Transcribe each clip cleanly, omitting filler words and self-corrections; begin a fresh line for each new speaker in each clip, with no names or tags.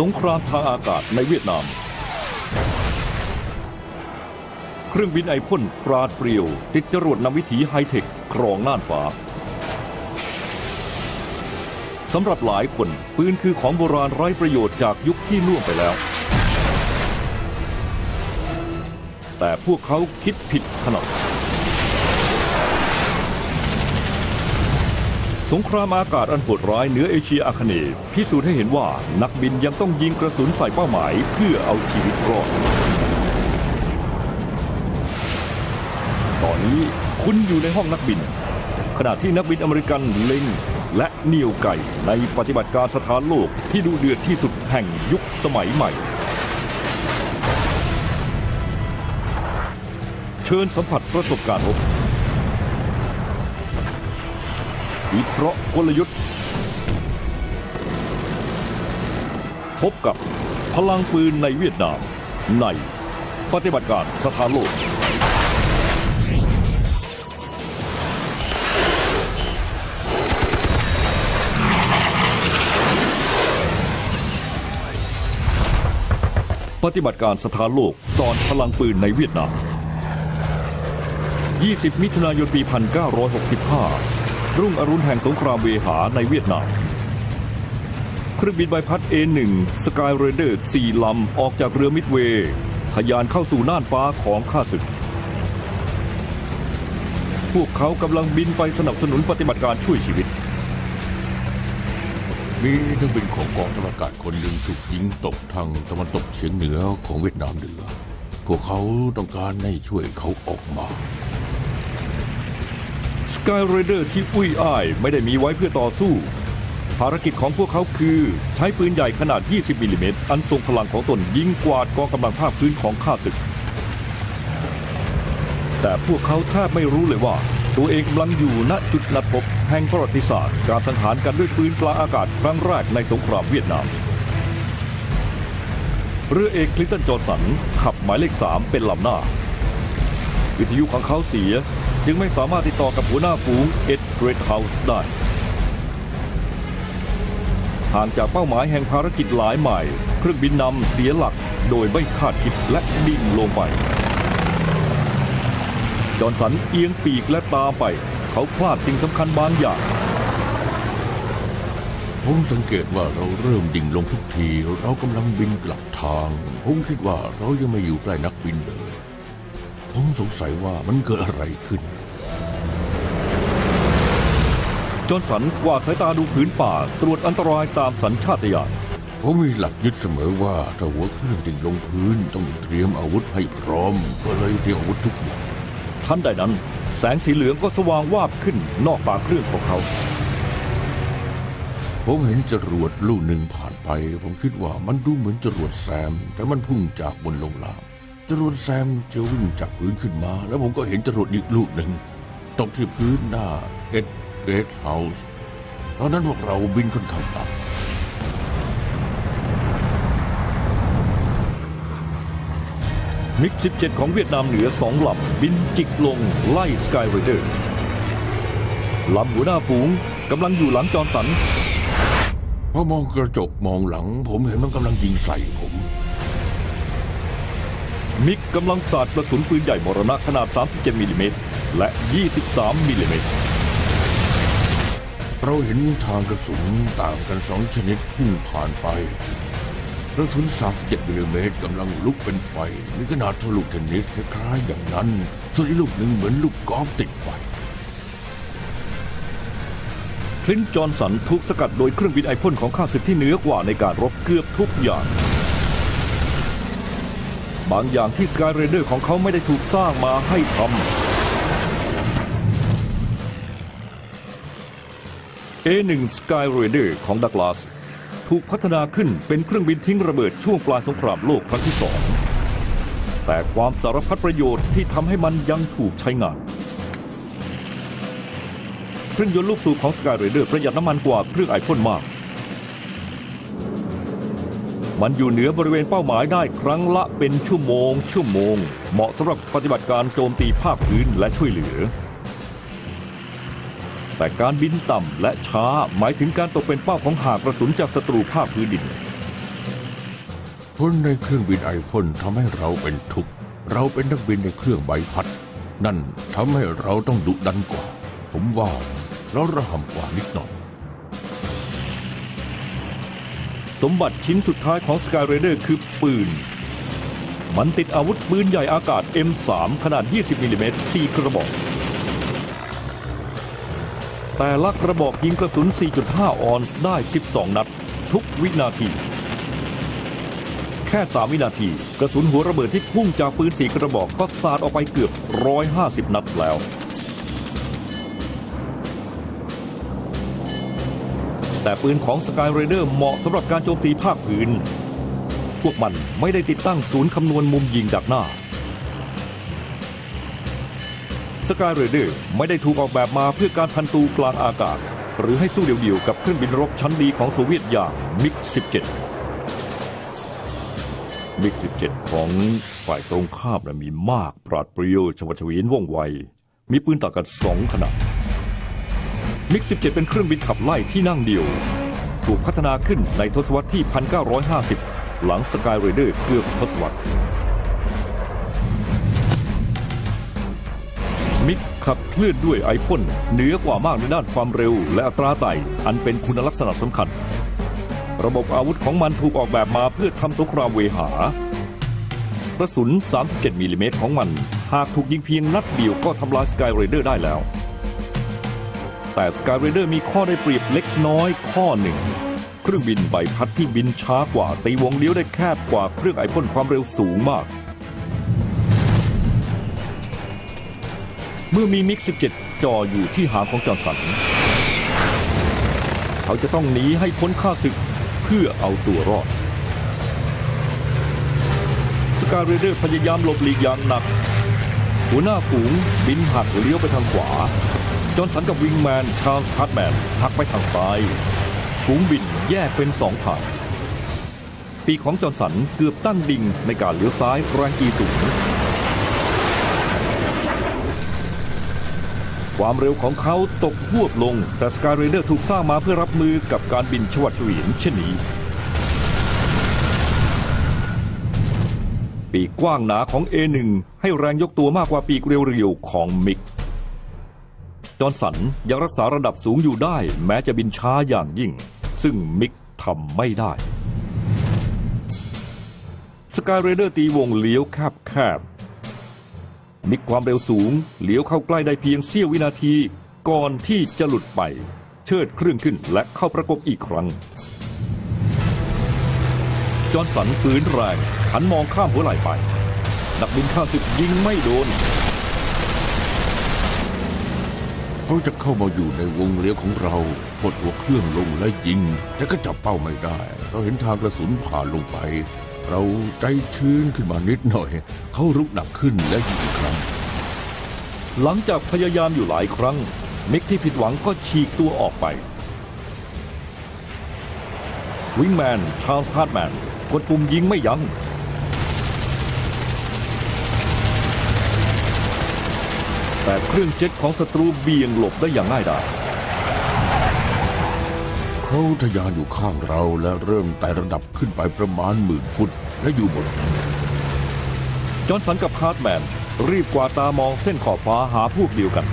สงครามทางอากาศในเวียดนามเครื่องบินไอพ่นปราดเปรียวติดจรวดนำวิถีไฮเทคครองน่านฟ้าสำหรับหลายคนปืนคือของโบราณไร้ประโยชน์จากยุคที่ล่วงไปแล้วแต่พวกเขาคิดผิดถนัดสงครามอากาศอันโหดร้ายเหนือเอเชียอาคเนย์พิสูจน์ให้เห็นว่านักบินยังต้องยิงกระสุนใส่เป้าหมายเพื่อเอาชีวิตรอดตอนนี้คุณอยู่ในห้องนักบินขณะที่นักบินอเมริกันเล็งและเหนี่ยวไก่ในปฏิบัติการสถานโลกที่ดุเดือดที่สุดแห่งยุคสมัยใหม่เชิญสัมผัสประสบการณ์รบวิเคราะห์กลยุทธ์พบกับพลังปืนในเวียดนามในปฏิบัติการสถานโลกปฏิบัติการสถานโลกตอนพลังปืนในเวียดนาม20 มิถุนายนปี 1965 รุ่งอรุณแห่งสงครามเวหาในเวียดนามเครื่องบินใบพัด A1 Sky Raider 4 ลำออกจากเรือมิดเวย์ทะยานเข้าสู่น่านฟ้าของข้าศึกพวกเขากำลังบินไปสนับสนุนปฏิบัติการช่วยชีวิต
มีนักบินของกองทัพอากาศคนหนึ่งถูกยิงตกทางตะวันตกเฉียงเหนือของเวียดนามเหนือพวกเขาต้องการให้ช่วยเขาออกมา
Sky Raider ที่อุ้ยอ้ายไม่ได้มีไว้เพื่อต่อสู้ภารกิจของพวกเขาคือใช้ปืนใหญ่ขนาด 20 มิลลิเมตรอันทรงพลังของตนยิงกวาดกองกำลังภาคพื้นของข้าศึกแต่พวกเขาแทบไม่รู้เลยว่าตัวเองกำลังอยู่ณจุดนัดพบแห่งประวัติศาสตร์การสังหารกันด้วยปืนกลางอากาศครั้งแรกในสงครามเวียดนามเรือเอกคลินตันจอห์นสันขับหมายเลข 3 เป็นลำหน้าวิทยุของเขาเสียจึงไม่สามารถติดต่อกับหัวหน้าฝูงเอ็ดเกรทเฮาส์ได้ห่างจากเป้าหมายแห่งภารกิจหลายไมล์เครื่องบินนำเสียหลักโดยไม่คาดคิดและดิ่งลงไปจอห์นสันเอียงปีกและตามไปเขาพลาดสิ่งสำคัญบางอย่าง
ผมสังเกตว่าเราเริ่มดิ่งลงทุกทีเรากำลังบินกลับทางผมคิดว่าเรายังไม่อยู่ใกล้นักบินเลยผมสงสัยว่ามันเกิดอะไรขึ้น
จอห์นสันกวาดสายตาดูผืนป่าตรวจอันตรายตามสัญชาตญาณ
ผมมีหลักยึดเสมอว่าถ้าหัวเครื่องดิ่งลงพื้นต้องเตรียมอาวุธให้พร้อมก็เลยเตรียมอาวุธทุกอย่าง
ทันใดนั้นแสงสีเหลืองก็สว่างวาบขึ้นนอกฝาเครื่องของเขา
ผมเห็นจรวดลูกหนึ่งผ่านไปผมคิดว่ามันดูเหมือนจรวดแซมแต่มันพุ่งจากบนลงล่างจรวดแซมจะวิ่งจากพื้นขึ้นมาแล้วผมก็เห็นจรวดอีกลูกหนึ่งตกที่พื้นหน้าเอ็ดเกรทเฮาส์ตอนนั้นพวกเราบินค่อนข้างต่ำ
มิก 17 ของเวียดนามเหนือ2 ลำบินจิกลงไล่สกายไรเดอร์ลำหัวหน้าฝูงกำลังอยู่หลังจอห์นสัน
พอมองกระจกมองหลังผมเห็นมันกำลังยิงใส่ผม
มิกกำลังสาดกระสุนปืนใหญ่มรณะขนาด 37 มิลลิเมตรและ 23 มิลลิเมตร
เราเห็นทางกระสุนต่างกัน2 ชนิดพุ่งผ่านไปกระสุน 37 มิลลิเมตรกำลังลุกเป็นไฟมีขนาดเท่าลูกเทนนิสคล้ายๆอย่างนั้นส่วนอีกลูกหนึ่งเหมือนลูกกอล์ฟติดไฟ
คลินต์ จอห์นสันถูกสกัดโดยเครื่องบินไอพ่นของข้าศึกที่เหนือกว่าในการรบเกือบทุกอย่างบางอย่างที่สกายเรเดอร์ของเขาไม่ได้ถูกสร้างมาให้ทำ A1 Sky Raider ของดักลาสถูกพัฒนาขึ้นเป็นเครื่องบินทิ้งระเบิดช่วงปลายสงครามโลกครั้งที่ 2แต่ความสารพัดประโยชน์ที่ทำให้มันยังถูกใช้งานเครื่องยนต์ลูกสูบของ Sky Raider ประหยัดน้ำมันกว่าเครื่องไอพ่นมากมันอยู่เหนือบริเวณเป้าหมายได้ครั้งละเป็นชั่วโมงเหมาะสำหรับปฏิบัติการโจมตีภาคพื้นและช่วยเหลือแต่การบินต่ำและช้าหมายถึงการตกเป็นเป้าของหากกระสุนจากศัตรูภาคพื้นดิน
คนในเครื่องบินไอพ่นทำให้เราเป็นทุกข์เราเป็นนักบินในเครื่องใบพัดนั่นทำให้เราต้องดุดันกว่าผมว่าเราระห่ำกว่านิดหน่อย
สมบัติชิ้นสุดท้ายของ Sky Raider คือปืนมันติดอาวุธปืนใหญ่อากาศ M3 ขนาด 20 มิลลิเมตร 4 กระบอกแต่ละกระบอกยิงกระสุน 4.5 ออนซ์ได้ 12 นัดทุกวินาทีแค่ 3 วินาทีกระสุนหัวระเบิดที่พุ่งจากปืน 4 กระบอกก็สาดออกไปเกือบ 150 นัดแล้วแต่ปืนของ Sky Raider เหมาะสำหรับการโจมตีภาคพื้นพวกมันไม่ได้ติดตั้งศูนย์คำนวณมุมยิงดักหน้า Sky Raider ไม่ได้ถูกออกแบบมาเพื่อการพันตูกลางอากาศหรือให้สู้เดี่ยวๆกับเครื่องบินรบชั้นดีของโซเวียตอย่าง MiG-17 MiG-17 ของฝ่ายตรงข้ามมีมากปราดเปรียวชวัดเฉวียนว่องไวมีปืนต่างกัน2ขนาด MiG-17 เป็นเครื่องบินขับไล่ที่นั่งเดียวถูกพัฒนาขึ้นในทศวรรษที่ 1950 หลัง Sky Raider เกือบทศวรรษมิกขับเคลื่อนด้วยไอพ่นเหนือกว่ามากในด้านความเร็วและอัตราไต่อันเป็นคุณลักษณะสำคัญระบบอาวุธของมันถูกออกแบบมาเพื่อทำสงครามเวหากระสุน 37 มิลลิเมตรของมันหากถูกยิงเพียงนัดเดียวก็ทำลาย Sky Raider ได้แล้วแต่ Sky Raider มีข้อได้เปรียบเล็กน้อยข้อหนึ่งเครื่องบินใบพัดที่บินช้ากว่าตีวงเลี้ยวได้แคบกว่าเครื่องไอพ่นความเร็วสูงมากเมื่อมีมิก 17 จ่ออยู่ที่หางของจอห์นสันเขาจะต้องหนีให้พ้นข้าศึกเพื่อเอาตัวรอด Sky Raider พยายามหลบหลีกอย่างหนักหัวหน้าฝูงบินหักเลี้ยวไปทางขวาจอห์นสันกับวิงแมนชาร์ลส์ ฮาร์ทแมนหักไปทางซ้ายฝูงบินแยกเป็น2 ทางปีกของจอห์นสันเกือบตั้งดิ่งในการเลี้ยวซ้ายแรงจีสูงความเร็วของเขาตกหวบลงแต่ Sky Raider ถูกสร้างมาเพื่อรับมือกับการบินชวัดเฉวียนเช่นนี้ปีกกว้างหนาของ A1 ให้แรงยกตัวมากกว่าปีกเรียวๆของมิกจอห์นสันยังรักษาระดับสูงอยู่ได้แม้จะบินช้าอย่างยิ่งซึ่งมิกทำไม่ได้ Sky Raider ตีวงเลี้ยวแคบมิกความเร็วสูงเลี้ยวเข้าใกล้ได้เพียงเสี้ยววินาทีก่อนที่จะหลุดไปเชิดเครื่องขึ้นและเข้าประกบอีกครั้งจอห์นสันฝืนแรงหันมองข้ามหัวไหล่ไปนักบินข้าศึกยิงไม่โดน
เขาจะเข้ามาอยู่ในวงเลี้ยวของเรากดหัวเครื่องลงและยิงแต่ก็จับเป้าไม่ได้เราเห็นทางกระสุนผ่านลงไปเราใจชื้นขึ้นมานิดหน่อยเขารุกหนักขึ้นและยิงอีกครั้ง
หลังจากพยายามอยู่หลายครั้งมิกที่ผิดหวังก็ฉีกตัวออกไปวิงแมนชาร์ลส์ ฮาร์ทแมนกดปุ่มยิงไม่ยั้งแต่เครื่องเจ็ตของศัตรูเบี่ยงหลบได้อย่างง่ายดาย
เขาทะยานอยู่ข้างเราและเริ่มไต่ระดับขึ้นไปประมาณ10,000 ฟุตและอยู่บน
จอห์นสันกับฮาร์ทแมนรีบกวาดตามองเส้นขอบฟ้าหาพวกเดียวกัน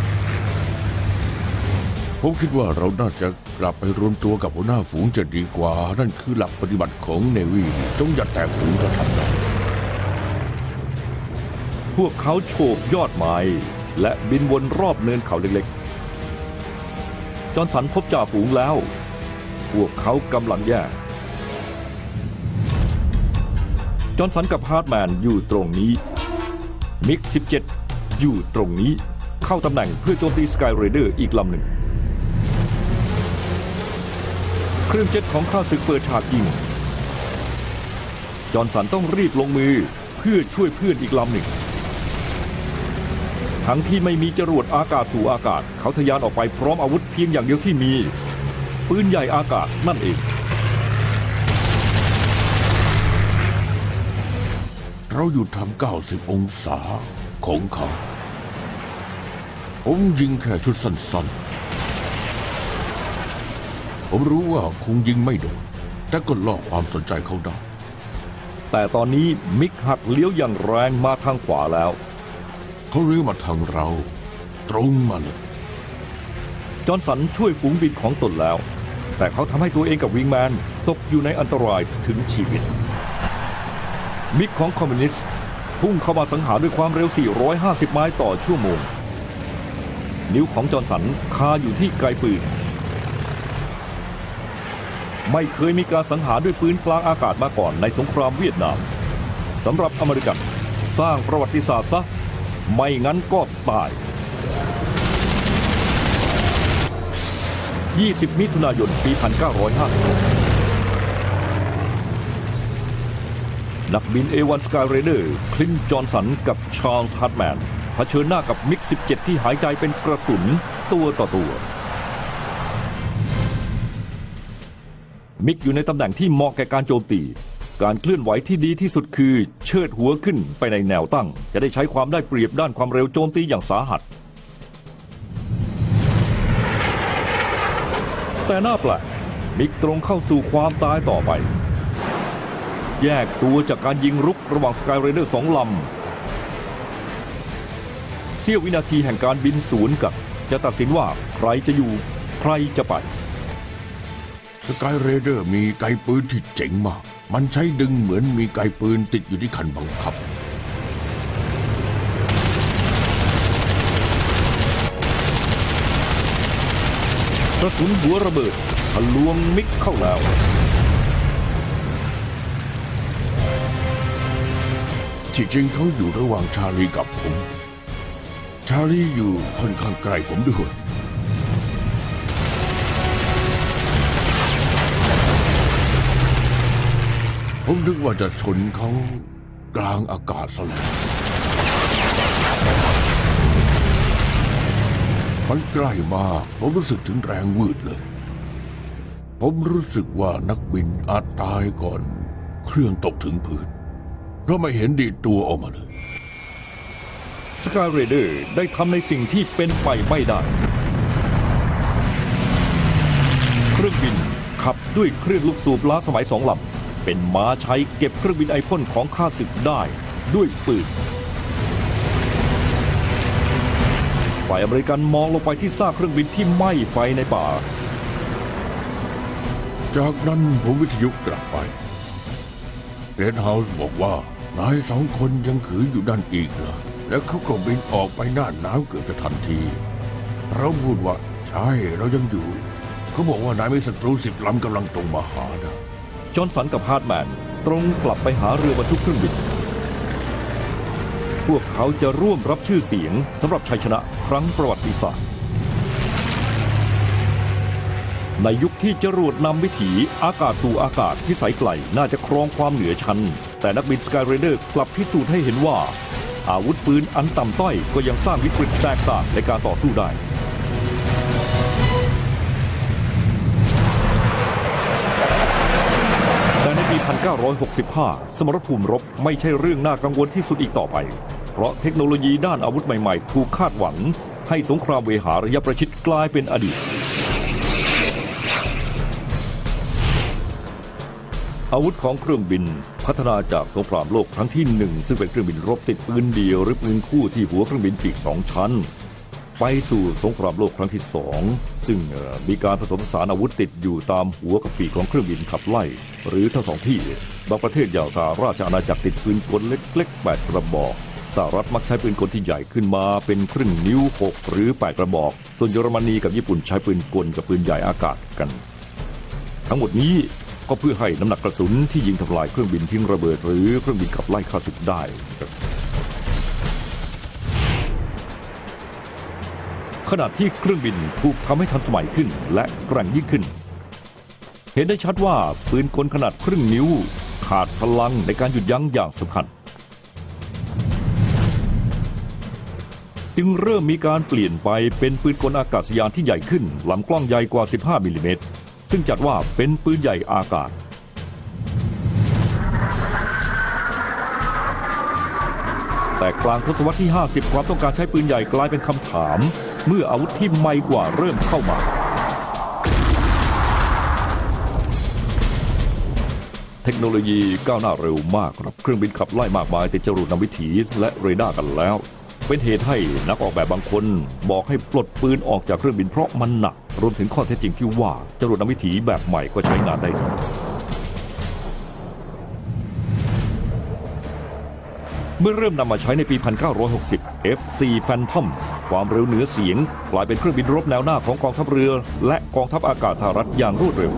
ผมคิดว่าเราน่าจะกลับไปรวมตัวกับหัวหน้าฝูงจะดีกว่านั่นคือหลักปฏิบัติของเนวีจงอย่าแตกฝูงกระทำได้
พวกเขาโฉบยอดไม้และบินวนรอบเนินเขาเล็กๆจอห์นสันพบจ่าฝูงแล้วพวกเขากำลังแย่จอห์นสันกับฮาร์ทแมนอยู่ตรงนี้มิก 17 อยู่ตรงนี้เข้าตำแหน่งเพื่อโจมตี Sky Raider อีกลำหนึ่งเครื่องเจ็ตของข้าศึกเปิดฉากยิงจอห์นสันต้องรีบลงมือเพื่อช่วยเพื่อนอีกลำหนึ่งทั้งที่ไม่มีจรวดอากาศสู่อากาศเขาทะยานออกไปพร้อมอาวุธเพียงอย่างเดียวที่มีปืนใหญ่อากาศนั่นเอง
เราอยู่ทำ90 องศาของเขาผมยิงแค่ชุดสั้นๆผมรู้ว่าคงยิงไม่โดนแต่ก็ล่อความสนใจเขาได้
แต่ตอนนี้มิกหักเลี้ยวอย่างแรงมาทางขวาแล้ว
เขาเลี้ยวมาทางเราตรงมาเลย
จอห์นสันช่วยฝูงบินของตนแล้วแต่เขาทำให้ตัวเองกับวิงแมนตกอยู่ในอันตรายถึงชีวิตมิกของคอมมิวนิสต์พุ่งเข้ามาสังหารด้วยความเร็ว450 ไมล์ต่อชั่วโมงนิ้วของจอห์นสันคาอยู่ที่ไกปืนไม่เคยมีการสังหารด้วยปืนกลางอากาศมาก่อนในสงครามเวียดนามสำหรับอเมริกันสร้างประวัติศาสตร์ซะไม่งั้นก็ตาย20 มิถุนายน ปี 1956 นักบิน A1 Sky Raider คลินต์จอห์นสันกับชาร์ลส์ฮัตแมนเผชิญหน้ากับมิก 17 ที่หายใจเป็นกระสุนตัวต่อตัวมิกอยู่ในตำแหน่งที่เหมาะแก่การโจมตีการเคลื่อนไหวที่ดีที่สุดคือเชิดหัวขึ้นไปในแนวตั้งจะได้ใช้ความได้เปรียบด้านความเร็วโจมตีอย่างสาหัสแต่น่าแปลกมิกตรงเข้าสู่ความตายต่อไปแยกตัวจากการยิงรุกระหว่างสกายเรเดอร์2 ลำเสี้ยววินาทีแห่งการบินสวนกับจะตัดสินว่าใครจะอยู่ใครจะไป
สกายเรเดอร์มีไกปืนที่เจ๋งมากมันใช้ดึงเหมือนมีไกปืนติดอยู่ที่คันบังคับ
กระสุนหัวระเบิดทะลวงมิกเข้าแล้ว
ที่จริงเขาอยู่ระหว่างชาลีกับผมชาลีอยู่ค่อนข้างใกล้ผมด้วยผมนึกว่าจะชนเขากลางอากาศซะแล้วมันใกล้มากผมรู้สึกถึงแรงวืดเลยผมรู้สึกว่านักบินอาจตายก่อนเครื่องตกถึงพื้นเพราะไม่เห็นดีดตัวออกมาเลย
สกายเรเดอร์ได้ทำในสิ่งที่เป็นไปไม่ได้เครื่องบินขับด้วยเครื่องลูกสูบล้าสมัย2 ลำเป็นม้าใช้เก็บเครื่องบินไอพ่นของข้าศึกได้ด้วยปืนฝ่ายอเมริกันมองลงไปที่ซากเครื่องบินที่ไหม้ไฟในป่า
จากนั้นผมวิทยุกลับไปเรดเฮาส์บอกว่านาย2 คนยังขืนอยู่ด้านอีกเหรอแล้วเขาก็บินออกไปหน้าน้ำเกือบจะทันทีเราพูดว่าใช่เรายังอยู่เขาบอกว่านายมีศัตรู10 ลำกำลังตรงมาหานะ
จอห์นสันกับฮาร์ดแมนตรงกลับไปหาเรือบรรทุกเครื่องบินพวกเขาจะร่วมรับชื่อเสียงสำหรับชัยชนะครั้งประวัติศาสตร์ในยุคที่จรวดนำวิถีอากาศสู่อากาศที่ไสไกลน่าจะครองความเหนือชั้นแต่นักบินสกายเรเดอร์กลับพิสูจน์ให้เห็นว่าอาวุธปืนอันต่ำต้อยก็ยังสร้างวิกฤตแตกต่างในการต่อสู้ได้แต่ในปี 1965 สมรภูมิรบไม่ใช่เรื่องน่ากังวลที่สุดอีกต่อไปเพราะเทคโนโลยีด้านอาวุธใหม่ๆถูกคาดหวังให้สงครามเวหาระยะประชิดกลายเป็นอดีตอาวุธของเครื่องบินพัฒนาจากสงครามโลกครั้งที่1ซึ่งเป็นเครื่องบินรบติดปืนเดียวหรือปืนคู่ที่หัวเครื่องบินปีก2 ชั้นไปสู่สงครามโลกครั้งที่2ซึ่งมีการผสมผสานอาวุธติดอยู่ตามหัวกับปีกของเครื่องบินขับไล่หรือทั้ง2 ที่บางประเทศอย่างสหราชอาณาจักรติดปืนกลเล็กๆ8 กระบอกสหรัฐมักใช้ปืนกลที่ใหญ่ขึ้นมาเป็นครึ่งนิ้ว6หรือ8 กระบอกส่วนเยอรมนีกับญี่ปุ่นใช้ปืนกลกับปืนใหญ่อากาศกันทั้งหมดนี้ก็เพื่อให้น้ำหนักกระสุนที่ยิงทำลายเครื่องบินทิ้งระเบิดหรือเครื่องบินขับไล่ข้าศึกได้ขณะที่เครื่องบินถูกทำให้ทันสมัยขึ้นและแกร่งยิ่งขึ้นเห็นได้ชัดว่าปืนกลขนาดครึ่งนิ้วขาดพลังในการหยุดยั้งอย่างสำคัญจึงเริ่มมีการเปลี่ยนไปเป็นปืนกลอากาศยานที่ใหญ่ขึ้นลำกล้องใหญ่กว่า15 มิลลิเมตรซึ่งจัดว่าเป็นปืนใหญ่อากาศแต่กลางทศวรรษที่50ความต้องการใช้ปืนใหญ่กลายเป็นคำถามเมื่ออาวุธที่ใหม่กว่าเริ่มเข้ามา เทคโนโลยีก้าวหน้าเร็วมากครับเครื่องบินขับไล่มากมายติดจรวดนำวิถีและเรดาร์กันแล้วเป็นเหตุให้นักออกแบบบางคนบอกให้ปลดปืนออกจากเครื่องบินเพราะมันหนักรวมถึงข้อเท็จจริงที่ว่าจรวดนำวิถีแบบใหม่ก็ใช้งานได้ดีเมื่อเริ่มนำมาใช้ในปี 1960 F4 Phantom ความเร็วเหนือเสียงกลายเป็นเครื่องบินรบแนวหน้าของกองทัพเรือและกองทัพอากาศสหรัฐอย่างรวดเร็ว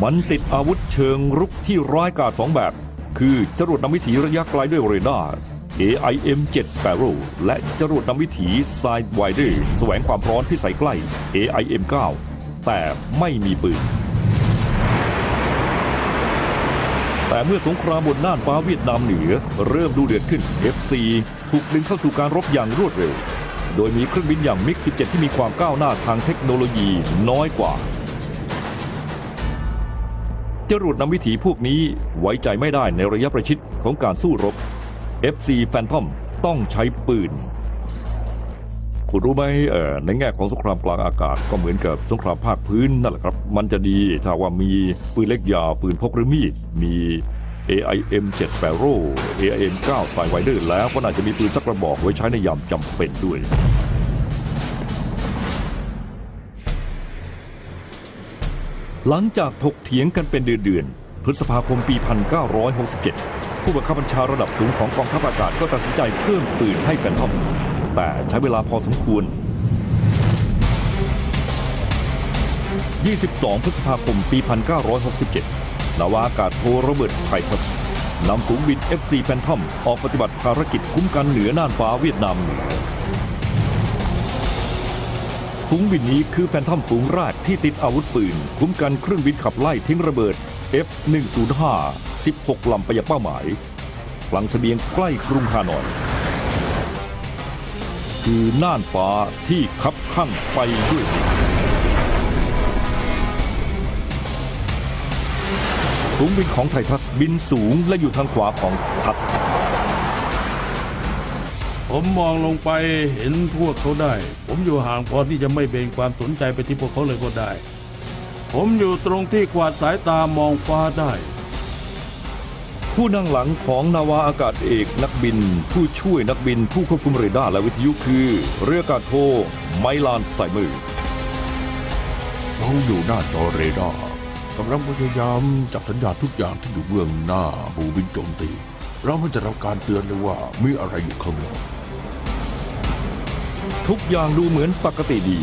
มันติดอาวุธเชิงรุกที่ร้ายกาจ2แบบคือจรวดนำวิถีระยะไกลด้วยเรดาร์ AIM-7 Sparrow และจรวดนำวิถี Sidewinder แสวงความร้อนพิสัยใกล้ AIM-9 แต่ไม่มีปืนแต่เมื่อสงครามบนน่านฟ้าเวียดนามเหนือเริ่มดูเดือดขึ้น F4 ถูกดึงเข้าสู่การรบอย่างรวดเร็วโดยมีเครื่องบินอย่าง MiG-17 ที่มีความก้าวหน้าทางเทคโนโลยีน้อยกว่าจรวดนำวิถีพวกนี้ไว้ใจไม่ได้ในระยะประชิดของการสู้รบ F4 Phantom ต้องใช้ปืนคุณรู้ไหมในแง่ของสงครามกลางอากาศก็เหมือนกับสงครามภาคพื้นนั่นแหละครับมันจะดีถ้าว่ามีปืนเล็กยาวปืนพกหรือมีดมี AIM-7 Sparrow AIM-9 Sidewinder แล้วก็น่าจะมีปืนสักกระบอกไว้ใช้ในยามจำเป็นด้วยหลังจากถกเถียงกันเป็นเดือนพฤษภาคมปี 1967 ผู้บังคับบัญชาระดับสูงของกองทัพอากาศก็ตัดสินใจเพิ่มปืนให้แฟนทอมแต่ใช้เวลาพอสมควร 22 พฤษภาคมปี 1967 นาวาอากาศโทโรเบิร์ต ไททัสนำฝูงบิน F4 Phantom ออกปฏิบัติภารกิจคุ้มกันเหนือน่านฟ้าเวียดนามฝูงบินนี้คือแฟนทอมฝูงแรกที่ติดอาวุธปืนคุ้มกันเครื่องบินขับไล่ทิ้งระเบิด F105 16 ลำไปยังเป้าหมายกลางเสบียงใกล้กรุงฮานอยคือน่านฟ้าที่คับคั่งไปด้วยฝูงบินของไททัสบินสูงและอยู่ทางขวาของทัพ
ผมมองลงไปเห็นพวกเขาได้ผมอยู่ห่างพอที่จะไม่เบนความสนใจไปที่พวกเขาเลยก็ได้ผมอยู่ตรงที่กวาดสายตามองฟ้าได้
ผู้นั่งหลังของนาวาอากาศเอกนักบินผู้ช่วยนักบินผู้ควบคุมเรดาร์และวิทยุคือเรืออากาศโทไมลานไซเมอร์
เราอยู่หน้าจอเรดาร์กำลังพยายามจับสัญญาณทุกอย่างที่อยู่เบื้องหน้าบูบินโจมตีเราไม่ได้รับการเตือนเลยว่ามีอะไรอยู่ข้างนอก
ทุกอย่างดูเหมือนปกติดี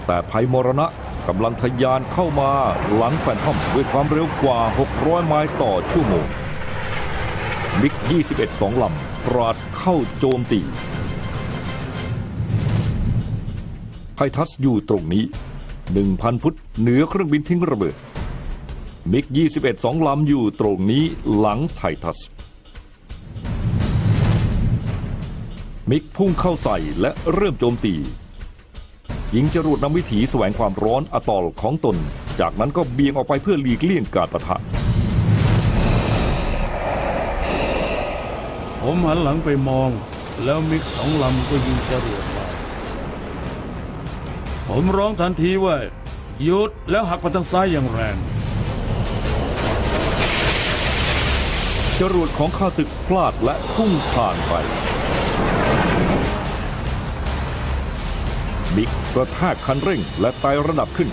แต่ภัยมรณะกำลังทะยานเข้ามาหลังแฟนทอมด้วยความเร็วกว่า600ไมล์ต่อชั่วโมงมิก21 2 ลำปราดเข้าโจมตีไททัสอยู่ตรงนี้ 1,000 ฟุตเหนือเครื่องบินทิ้งระเบิดมิก21 2 ลำอยู่ตรงนี้หลังไททัสมิกพุ่งเข้าใส่และเริ่มโจมตียิงจรวดนำวิถีแสวงความร้อนอะตอลของตนจากนั้นก็เบี่ยงออกไปเพื่อหลีกเลี่ยงการปะทะ
ผมหันหลังไปมองแล้วมิก2 ลำก็ยิงจรวดมาผมร้องทันทีว่าหยุดแล้วหักไปทางซ้ายอย่างแรง
จรวดของข้าศึกพลาดและพุ่งผ่านไปมิกกระแทกคันเร่งและไต่ระดับขึ้น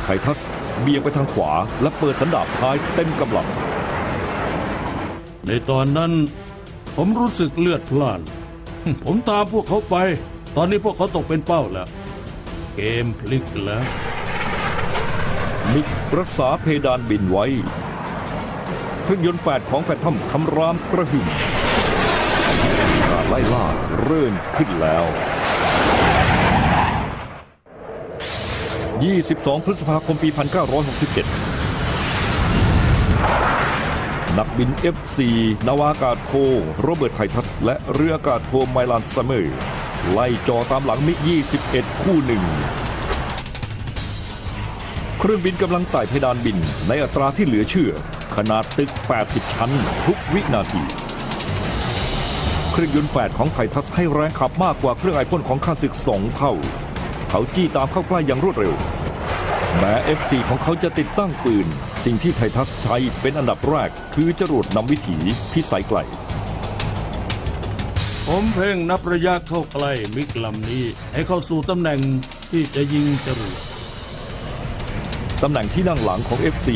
ไททัสเบี่ยงไปทางขวาและเปิดสันดาปท้ายเต็มกำลัง
ในตอนนั้นผมรู้สึกเลือดพล่านผมตามพวกเขาไปตอนนี้พวกเขาตกเป็นเป้าแล้วเกมพลิกแล้ว
มิกรักษาเพดานบินไว้เครื่องยนต์แฝดของแฟนทอมคำรามกระหึ่มการไล่ล่าเริ่มขึ้นแล้ว22 พฤษภาคมปี 1967 นักบิน F4 นาวาอากาศโทโรเบิร์ต ไททัสและเรืออากาศโทไมลานไซเมอร์ไล่จ่อตามหลังมิก21 คู่หนึ่งเครื่องบินกำลังไต่เพดานบินในอัตราที่เหลือเชื่อขนาดตึก80 ชั้นทุกวินาที เครื่องยนต์แฝดของไททัสให้แรงขับมากกว่าเครื่องไอพ่นของข้าศึก2 เท่าเขาจี้ตามเข้าใกล้อย่างรวดเร็วแม้ F4 ของเขาจะติดตั้งปืนสิ่งที่ไททัสใช้เป็นอันดับแรกคือจรวดนำวิถีพิสัยไกล
ผมเพ่งนับระยะเข้าใกล้มิกลำนี้ให้เข้าสู่ตำแหน่งที่จะยิงจรวด
ตำแหน่งที่นั่งหลังของ F4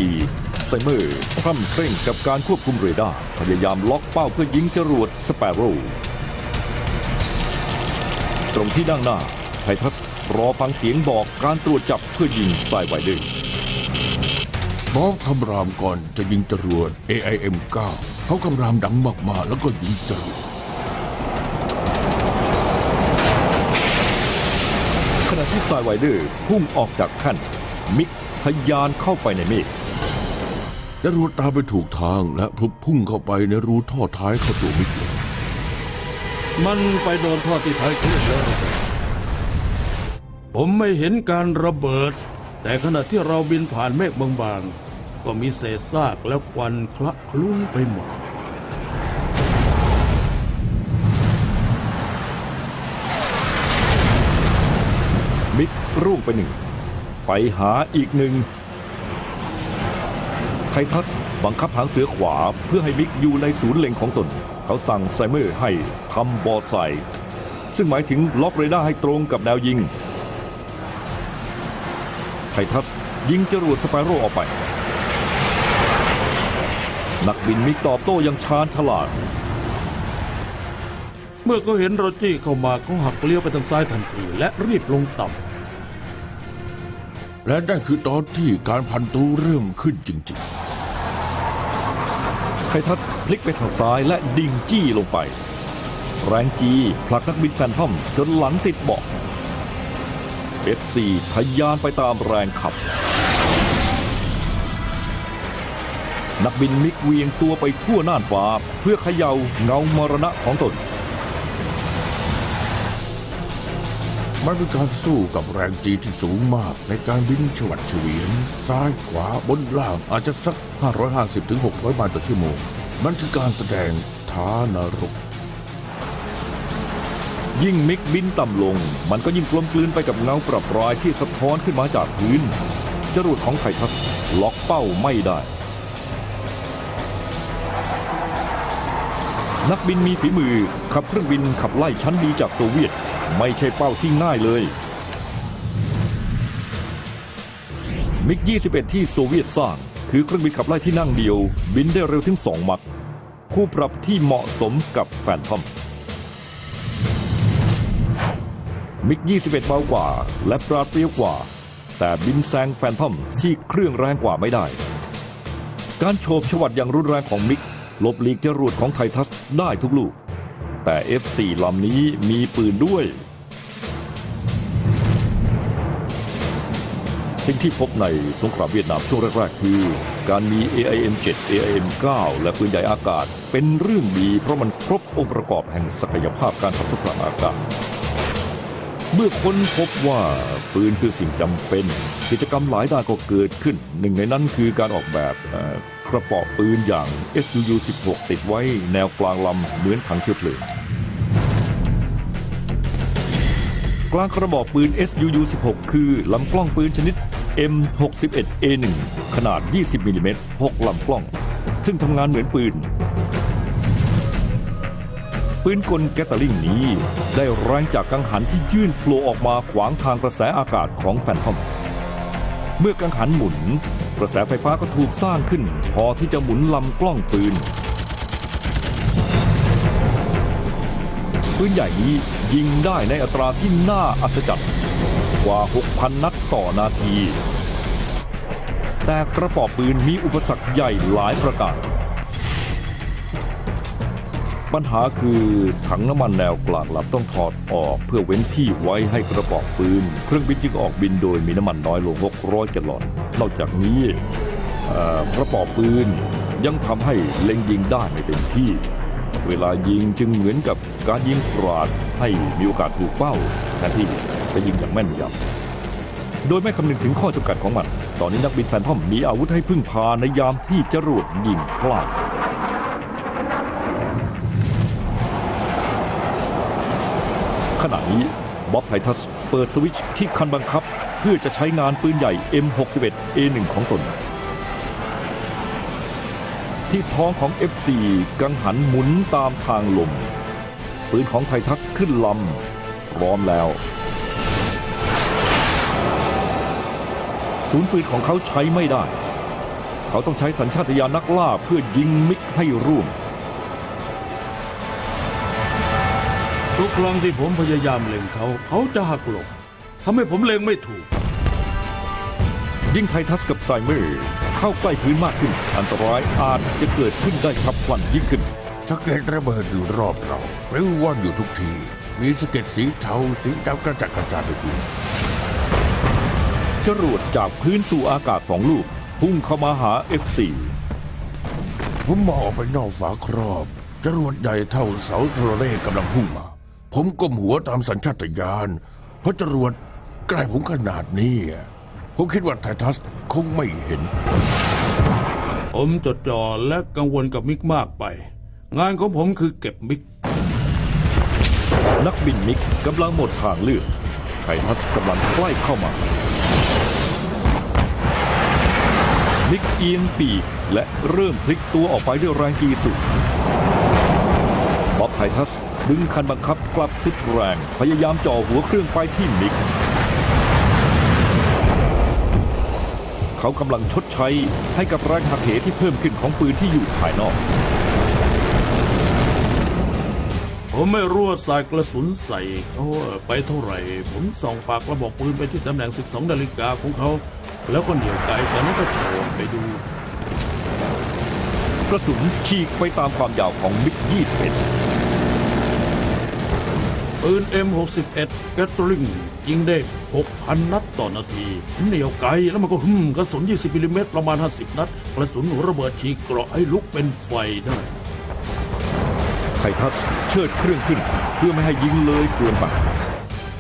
ไซเมอร์พร่ำเคร่งกับการควบคุมเรดาร์พยายามล็อกเป้าเพื่อยิงจรวดสเปโร่ตรงที่ด้านหน้าไททัสรอฟังเสียงบอกการตรวจจับเพื่อยิงไซไวเดอร์
บอสคำรามก่อนจะยิงจรวด AIM-9 เขาคำรามดังมากๆแล้วก็ยิงจรวด
ขณะที่ไซไวเดอร์พุ่งออกจากแท่นมิกทะยานเข้าไปในเมฆ
จรวดตามไปถูกทางและพลุพุ่งเข้าไปในรูท่อท้ายเข้าตัวมิกเลย
มันไปโดนท่อที่ท้ายเครื่องแล้วผมไม่เห็นการระเบิด แต่ขณะที่เราบินผ่านเมฆบางๆก็มีเศษซากและควันคละคลุ้งไปหมด
มิกร่วงไปหนึ่งไปหาอีกหนึ่งไททัสบังคับหางเสือขวาเพื่อให้มิกอยู่ในศูนย์เล็งของตนเขาสั่งไซเมอร์ให้ทำบอไซซึ่งหมายถึงล็อกเรดาร์ให้ตรงกับแนวยิงไททัสยิงจรวดสไปโร่ออกไปนักบินมิกตอบโต้อย่างชาญฉลาด
เมื่อเขาเห็นเราจี้เข้ามาเขาหักเลี้ยวไปทางซ้ายทันทีและรีบลงต่ำ
และนั่นคือตอนที่การพันตูเริ่มขึ้นจริง
ไททัสพลิกไปทางซ้ายและดิ่งจี้ลงไปแรงจีผลักนักบินแฟนทอมจนหลังติดเบาะ F4 ทะยานไปตามแรงขับนักบินมิกเวียงตัวไปทั่วน่านฟ้าเพื่อเขย่าเงามรณะของตน
ๆ มันเป็นการสู้กับแรงจีที่สูงมากในการบินฉวัดเฉวียนซ้ายขวาบนล่างอาจจะสัก 550-600 ไมล์ต่อชั่วโมงมันคือการแสดงท้านรก
ยิ่งมิกบินต่ำลงมันก็ยิ่งกลมกลืนไปกับเงาประปรายที่สะท้อนขึ้นมาจากพื้นจรวดของไททัสล็อกเป้าไม่ได้นักบินมีฝีมือขับเครื่องบินขับไล่ชั้นดีจากโซเวียตไม่ใช่เป้าที่ง่ายเลยมิก 21 ที่โซเวียตสร้างคือเครื่องบินขับไล่ที่นั่งเดียวบินได้เร็วถึง2 มัคคู่ปรับที่เหมาะสมกับแฟนทอมมิก 21 เบากว่าและปราดเปรียวกว่าแต่บินแซงแฟนทอมที่เครื่องแรงกว่าไม่ได้การโฉบฉวัดอย่างรุนแรงของมิกหลบหลีกจรวดของไททัสได้ทุกลูกแต่ F4 ลำนี้มีปืนด้วยสิ่งที่พบในสงครามเวียดนามช่วงแรกๆคือการมี AIM-7 AIM-9 และปืนใหญ่อากาศเป็นเรื่องดีเพราะมันครบองค์ประกอบแห่งศักยภาพการทำสงครามอากาศเมื่อค้นพบว่าปืนคือสิ่งจำเป็นกิจกรรมหลายด้านก็เกิดขึ้นหนึ่งในนั้นคือการออกแบบกระเป๋าปืนอย่าง SUU-16 ติดไว้แนวกลางลำเหมือนถังเชื้อเพลิงกลางกระบอกปืน SUU-16 คือลำกล้องปืนชนิด M61A1 ขนาด 20 มิลลิเมตร 6 ลำกล้องซึ่งทำงานเหมือนปืนกลแกตเตอร์ลิงนี้ได้แรงจากกังหันที่ยื่นโผล่ออกมาขวางทางกระแสอากาศของแฟนทอมเมื่อกังหันหมุนกระแสไฟฟ้าก็ถูกสร้างขึ้นพอที่จะหมุนลำกล้องปืนใหญ่นี้ยิงได้ในอัตราที่น่าอัศจรรย์กว่า 6,000 นัดต่อนาทีแต่กระบอกปืนมีอุปสรรคใหญ่หลายประการปัญหาคือถังน้ำมันแนวกลางลำต้องถอดออกเพื่อเว้นที่ไว้ให้กระบอกปืนเครื่องบินจึงออกบินโดยมีน้ำมันน้อยลง600 แกลลอนนอกจากนี้กระบอกปืนยังทำให้เล็งยิงได้ไม่เต็มที่เวลายิงจึงเหมือนกับการยิงกราดให้มีโอกาสถูกเป้าแทนที่จะยิงอย่างแม่นยำโดยไม่คำนึงถึงข้อจำกัดของมันตอนนี้นักบินแฟนทอมมีอาวุธให้พึ่งพาในยามที่จรวดยิงพลาด ขณะนี้บ๊อบไททัสเปิดสวิตช์ที่คันบังคับเพื่อจะใช้งานปืนใหญ่ M61A1 ของตนที่ท้องของ F4 กังหันหมุนตามทางลมปืนของไททัสขึ้นลำพร้อมแล้วศูนย์ปืนของเขาใช้ไม่ได้เขาต้องใช้สัญชาตญาณนักล่าเพื่อยิงมิกให้ร่วง
ทุกครั้งที่ผมพยายามเล็งเขาจะหักหลบทำให้ผมเล็งไม่ถูก
ยิ่งไททัสกับไซเมอร์เข้าใกล้พื้นมากขึ้นอันตรายอาจจะเกิดขึ้นได้ฉับพลันยิ่งขึ้น
สะเก็ดระเบิดอยู่รอบเราหรือว่อนอยู่ทุกทีมีสะเก็ดสีเทาสีดำกระจัดกระจายไปทั่ว
จรวดจากพื้นสู่อากาศ2 ลูกพุ่งเข้ามาหา F4
ผมมองออกไปนอกฝาครอบจรวดใหญ่เท่าเสาโทรเลขกำลังพุ่งมาผมก้มหัวตามสัญชาตญาณเพราะจรวดใกล้ผมขนาดนี้ผมคิดว่าไททัสคงไม่เห็น
ผมจดจ่อและกังวลกับมิกมากไปงานของผมคือเก็บมิก
นักบินมิกกำลังหมดทางเลือกไททัสกำลังใกล้เข้ามามิกเอียงปีกและเริ่มพลิกตัวออกไปด้วยแรงจีสุดบ๊อบไททัสดึงคันบังคับกลับสุดแรงพยายามจ่อหัวเครื่องไปที่มิกเขากำลังชดใช้ให้กับแรงหักเหที่เพิ่มขึ้นของปืนที่อยู่ภายนอก
ผมไม่รู้ว่าสายกระสุนใส่เขาไปเท่าไหร่ผมส่องปากกระบอกปืนไปที่ตำแหน่ง 12 นาฬิกาของเขาแล้วก็เหนี่ยวไกจากนั้นก็โฉบไปดู
กระสุนฉีกไปตามความยาวของมิก 21
ปืน M61 แกตลิงยิงได้ 6,000 นัดต่อนาทีเหนี่ยวไกแล้วมันก็กระสุน 20 มิลลิเมตรประมาณ 50 นัดกระสุนหัวระเบิดฉีกเกราะให้ลุกเป็นไฟได้
ไททัสเชิดเครื่องขึ้นเพื่อไม่ให้ยิงเลยเกินไป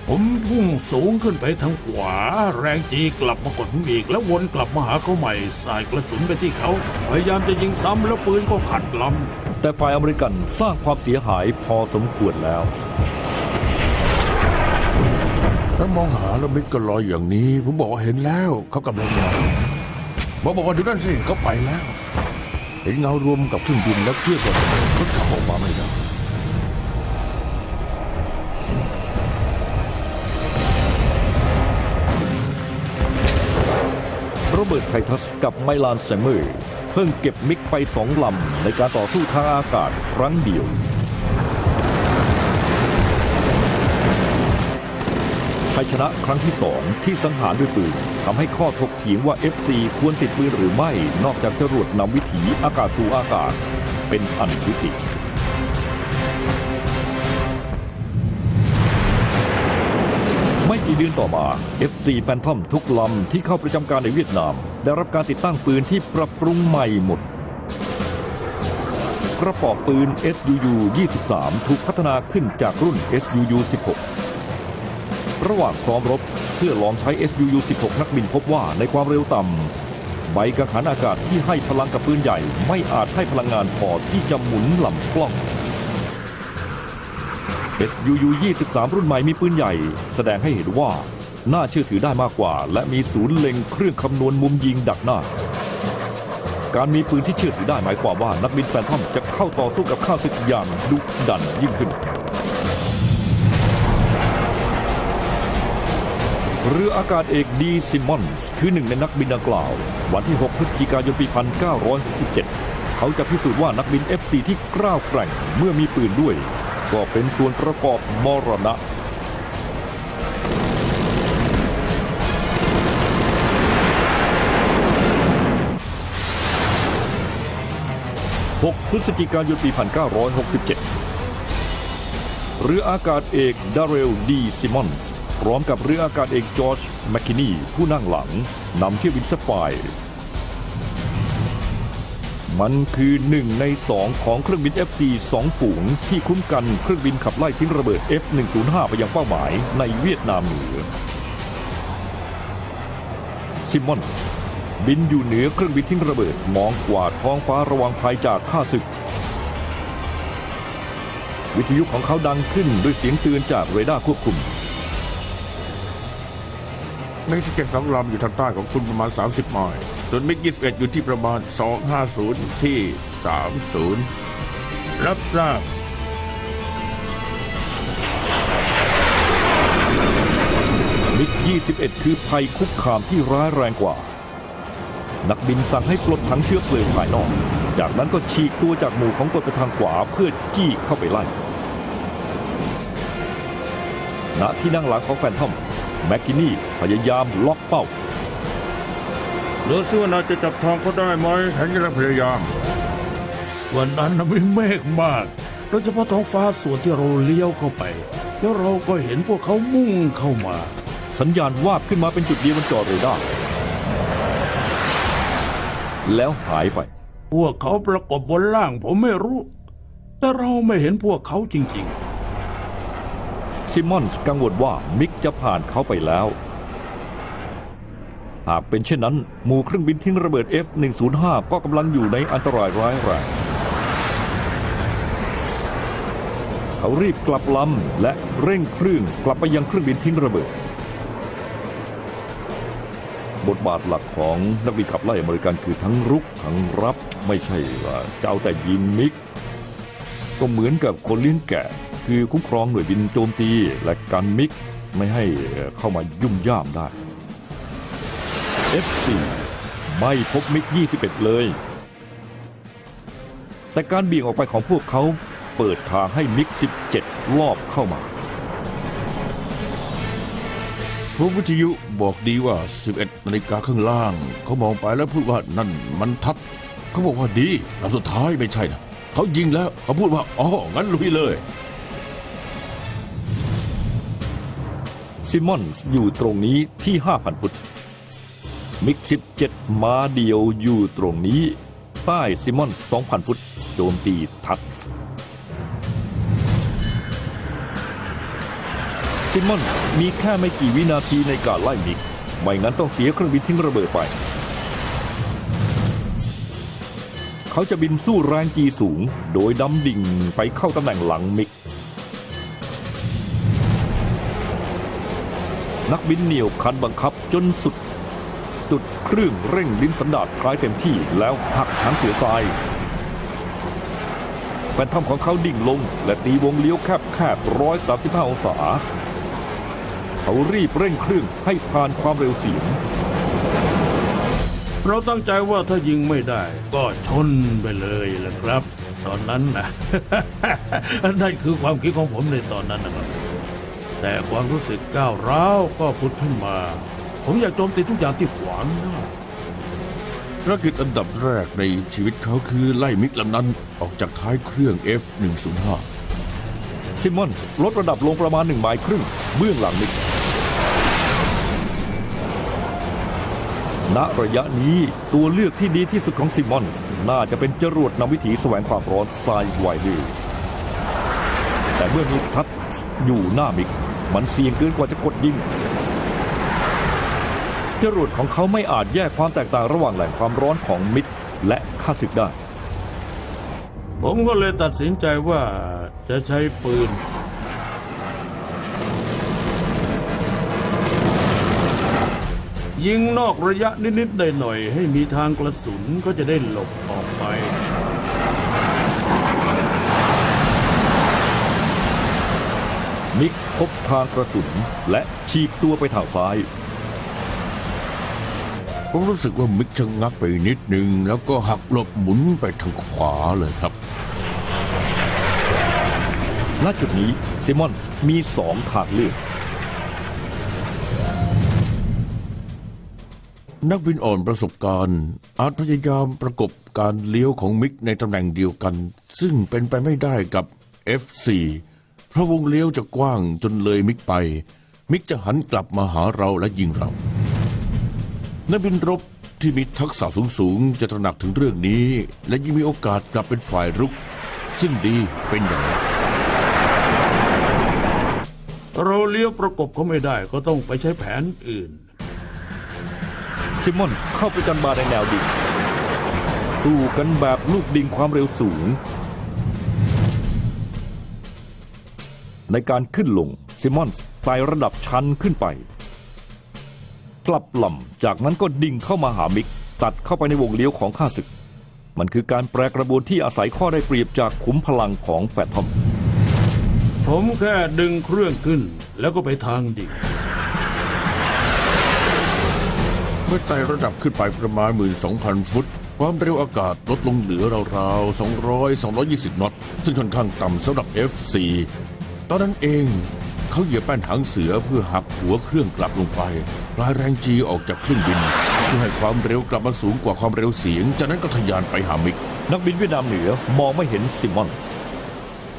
ผมพุ่งสูงขึ้นไปทางขวาแรงจีกลับมากดผมอีกแล้ววนกลับมาหาเขาใหม่สายกระสุนไปที่เขาพยายามจะยิงซ้ำแล้วปืนก็ขัดล
ำแต่ฝ่ายอเมริกันสร้างความเสียหายพอสมควรแล้ว
มองหาแล้วมิกก็ลอยอย่างนี้ผมบอกว่าเห็นแล้วเขากำลังมาบอกว่าดูนั่นสิเขาไปแล้วเห็นเงารวมกับเครื่องบินแล้วเทียบกันเขาขับออกมาไม่ได้
โรเบิร์ตไททัสกับไมลานแซมเมอร์เพิ่งเก็บมิกไป2 ลำในการต่อสู้ทางอากาศครั้งเดียวชัยชนะครั้งที่2ที่สังหารด้วยปืนทำให้ข้อถกเถียงว่า F4 ควรติดปืนหรือไม่นอกจากจรวดนำวิถีอากาศสู่อากาศเป็นอันยุติไม่กี่เดือนต่อมา F4 แฟนทอมทุกลำที่เข้าประจำการในเวียดนามได้รับการติดตั้งปืนที่ปรับปรุงใหม่หมดกระบอกปืน SUU-23 ถูกพัฒนาขึ้นจากรุ่น SUU-16ระหว่างซ้อมรบเพื่อลองใช้ SUU-16 นักบินพบว่าในความเร็วต่ำใบกังหันอากาศที่ให้พลังกับปืนใหญ่ไม่อาจให้พลังงานพอที่จะหมุนลำกล้อง SUU-23 รุ่นใหม่มีปืนใหญ่แสดงให้เห็นว่าน่าเชื่อถือได้มากกว่าและมีศูนย์เล็งเครื่องคำนวณมุมยิงดักหน้าการมีปืนที่เชื่อถือได้หมายความว่านักบินแฟนทอมจะเข้าต่อสู้กับข้าศึกอย่างดุดันยิ่งขึ้นเรืออากาศเอกดีซิมมอนส์คือหนึ่งในนักบินดังกล่าววันที่ 6 พฤศจิกายน ปี 1967 เขาจะพิสูจน์ว่านักบิน F4 ที่กล้าแกร่งเมื่อมีปืนด้วยก็เป็นส่วนประกอบมรณะ6 พฤศจิกายน ปี 1967 เรืออากาศเอกดาเรลดีซิมมอนส์พร้อมกับเรืออากาศเอกจอร์จแมคคินีผู้นั่งหลังนำเที่ยวบินสปายมันคือ1 ใน 2ของเครื่องบิน F4 2 ฝูงที่คุ้มกันเครื่องบินขับไล่ทิ้งระเบิด F105 ไปยังเป้าหมายในเวียดนามเหนือซิมมอนส์บินอยู่เหนือเครื่องบินทิ้งระเบิดมองกวาดท้องฟ้าระวังภัยจากข้าศึก วิทยุของเขาดังขึ้นด้วยเสียงเตือนจากเรดาร์ควบคุม
เม็กซิเกน2 ลำอยู่ทางใต้ของคุณประมาณ 30 ไมล์ส่วนมิก21อยู่ที่ประมาณ 250 ที่ 30
รับทราบ
มิก21 คือภัยคุกคามที่ร้ายแรงกว่า นักบินสั่งให้ปลดถังเชื้อเพลิงภายนอกจากนั้นก็ฉีกตัวจากหมู่ของตนไปทางขวาเพื่อจี้เข้าไปไล่ณที่นั่งหลังของแฟนทอมแมคกินี่พยายามล็อกเป้า
เหลือเสื้อน่าจะจับทางเขาได้ไหม
ฉันกำลังพยายาม
วันนั้นน่ะมีเมฆมากโดยเฉพาะท้องฟ้าส่วนที่เราเลี้ยวเข้าไป แล้วเราก็เห็นพวกเขามุ่งเข้ามา
สัญญาณวาบขึ้นมาเป็นจุดเดียวบนจอเรดาร์แล้วหายไป
พวกเขาปรากฏบนล่างผมไม่รู้ แต่เราไม่เห็นพวกเขาจริง
ซิมมอนส์กังวลว่ามิกจะผ่านเขาไปแล้ว หากเป็นเช่นนั้นหมู่เครื่องบินทิ้งระเบิด F-105 ก็กำลังอยู่ในอันตรายร้ายแรงเขารีบกลับลำและเร่งเครื่องกลับไปยังเครื่องบินทิ้งระเบิดบทบาทหลักของนักบินขับไล่อเมริกันคือทั้งรุกทั้งรับไม่ใช่ว่าจะเอาแต่ยิงมิกก็เหมือนกับคนเลี้ยงแกะคือคุ้มครองหน่วยบินโจมตีและกันมิกไม่ให้เข้ามายุ่มย่ามได้ F4 ไม่พบมิก21เลยแต่การเบี่ยงออกไปของพวกเขาเปิดทางให้มิก17ลอบเข้ามา
พวกวิทยุบอกดีว่า 11 นาฬิกาข้างล่างเขามองไปแล้วพูดว่านั่นมันทับเขาบอกว่าดีลำสุดท้ายไม่ใช่นะเขายิงแล้วเขาพูดว่าอ๋องั้นลุยเลย
ซิมมอนส์อยู่ตรงนี้ที่ 5,000 ฟุตมิก17ม้าเดียวอยู่ตรงนี้ใต้ซิมมอนส์ 2,000 ฟุตโจมตีทักส์ซิมมอนส์มีแค่ไม่กี่วินาทีในการไล่มิกไม่งั้นต้องเสียเครื่องบินทิ้งระเบิดไปเขาจะบินสู้แรงจีสูงโดยดำดิ่งไปเข้าตำแหน่งหลังมิกนักบินเหนี่ยวคันบังคับจนสุดจุดเครื่องเร่งลิ้นสันดาปท้ายเต็มที่แล้วหักหางเสือทรายแฟนทอมของเขาดิ่งลงและตีวงเลี้ยวแคบ135 องศาเขารีบเร่งเครื่องให้ผ่านความเร็วเสียง
เราตั้งใจว่าถ้ายิงไม่ได้ก็ชนไปเลยแหละครับตอนนั้นนะ นั่นคือความคิดของผมในตอนนั้นนะครับแต่ความรู้สึกก้าวร้าวก็ผุดขึ้นมาผมอยากโจมตีทุกอย่างที่ขวางหน้า
ภารกิจอันดับแรกในชีวิตเขาคือไล่มิกลำนั้นออกจากท้ายเครื่อง F-105
ซิมมอนส์ลดระดับลงประมาณ1 ไมล์ครึ่งเบื้องหลังมิกณระยะนี้ตัวเลือกที่ดีที่สุดของซิมมอนส์น่าจะเป็นจรวดนำวิถีแสวงความร้อนไซไวเดอร์แต่เมื่อมีทัชอยู่หน้ามิกมันเสี่ยงเกินกว่าจะกดยิงจรวดของเขาไม่อาจแยกความแตกต่างระหว่างแหล่งความร้อนของมิกและข้าศึกได้
ผมก็เลยตัดสินใจว่าจะใช้ปืนยิงนอกระยะนิดๆหน่อยๆให้มีทางกระสุนก็จะได้หลบออกไป
มิกพบทางกระสุนและฉีกตัวไปทางซ้าย
ผมรู้สึกว่ามิกชะงักไปนิดนึงแล้วก็หักหลบหมุนไปทางขวาเลยครับ
ณจุดนี้ซิมมอนส์มี2 ทางเลือก
นักบินอ่อนประสบการณ์อาจพยายามประกบการเลี้ยวของมิกในตำแหน่งเดียวกันซึ่งเป็นไปไม่ได้กับ F4 เพราะวงเลี้ยวจะกว้างจนเลยมิกไปมิกจะหันกลับมาหาเราและยิงเรานักบินรบที่มีทักษะสูงจะตระหนักถึงเรื่องนี้และยิ่งมีโอกาสกลับเป็นฝ่ายรุกซึ่งดีเป็นอย่างนั้น
เราเลี้ยวประกบเขาไม่ได้ก็ต้องไปใช้แผนอื่น
ซิมมอนส์เข้าประจันบานในแนวดิ่งสู้กันแบบลูกดิ่งความเร็วสูง ในการขึ้นลงซิมมอนส์ไต่ระดับชันขึ้นไปกลับลำจากนั้นก็ดิ่งเข้ามาหามิกตัดเข้าไปในวงเลี้ยวของข้าศึกมันคือการแปรกระบวนที่อาศัยข้อได้เปรียบจากขุมพลังของแฟนทอม
ผมแค่ดึงเครื่องขึ้นแล้วก็ไปทางดิ่ง
เมื่อไต่ระดับขึ้นไปประมาณ 12,000 ฟุตความเร็วอากาศลดลงเหลือราวๆ220 น็อตซึ่งค่อนข้างต่ำสำหรับ F4 ตอนนั้นเองเขาเหยียบแป้นหางเสือเพื่อหักหัวเครื่องกลับลงไปปลายแรงจีออกจากเครื่องบินเพื่อให้ความเร็วกลับมาสูงกว่าความเร็วเสียงจากนั้นก็ทะยานไปหามิก
นักบินเวียดนามเหนือมองไม่เห็นซิมมอนส์